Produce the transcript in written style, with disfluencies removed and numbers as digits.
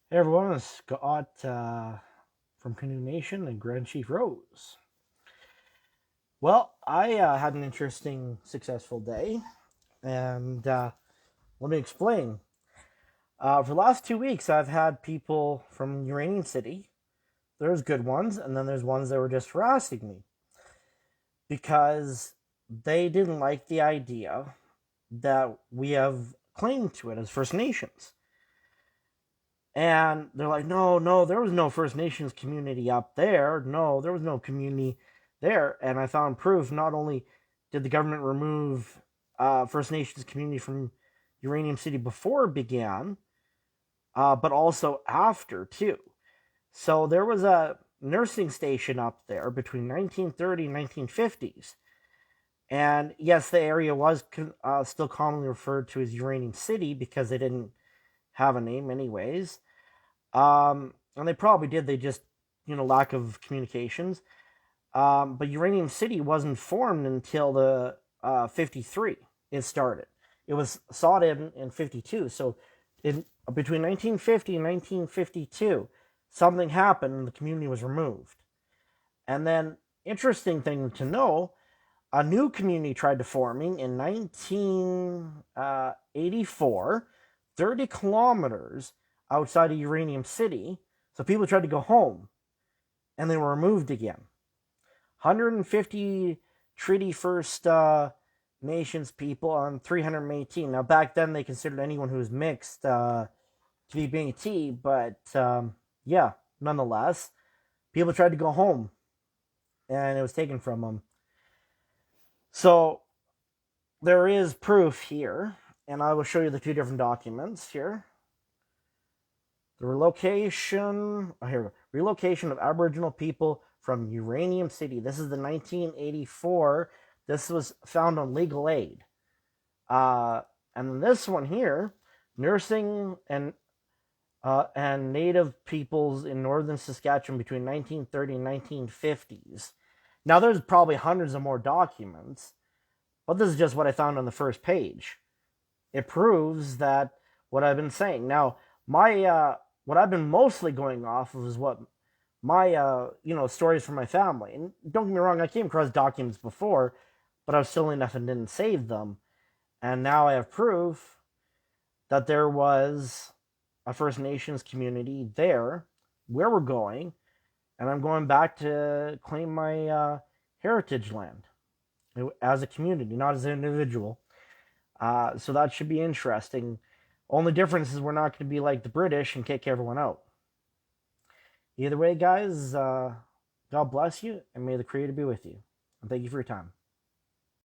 Hey everyone, it's Scott from Canund Nation and Grand Chief Rose. Well, I had an interesting, successful day, and let me explain. For the last 2 weeks, I've had people from Uranium City. There's good ones, and then there's ones that were just harassing me because they didn't like the idea that we have claim to it as First Nations. And they're like, no, no, there was no First Nations community up there. No, there was no community there. And I found proof. Not only did the government remove First Nations community from Uranium City before it began, but also after, too. So there was a nursing station up there between 1930 and 1950s. And yes, the area was still commonly referred to as Uranium City because they didn't have a name, anyways. And they probably did. They just, lack of communications. But Uranium City wasn't formed until the 53. It started. It was sought in 52. So in between 1950 and 1952, something happened and the community was removed. And then, interesting thing to know, a new community tried to forming in 1984, 30 kilometers outside of Uranium City. So people tried to go home, and they were removed again. 150 Treaty First Nations people on 318. Now, back then, they considered anyone who was mixed to be Métis, but yeah, nonetheless, people tried to go home, and it was taken from them. So there is proof here, and I will show you the two different documents here. The relocation of Aboriginal people from Uranium City. This is the 1984. This was found on legal aid. And then this one here, nursing and native peoples in northern Saskatchewan between 1930 and 1950s. Now there's probably hundreds of more documents, but this is just what I found on the first page. It proves that what I've been saying. Now, what I've been mostly going off of is what my stories from my family. And don't get me wrong, I came across documents before, but I was silly enough and didn't save them. And now I have proof that there was a First Nations community there where we're going, and I'm going back to claim my heritage land as a community, not as an individual. So that should be interesting. Only difference is we're not going to be like the British and kick everyone out. Either way, guys, God bless you, and may the Creator be with you. And thank you for your time.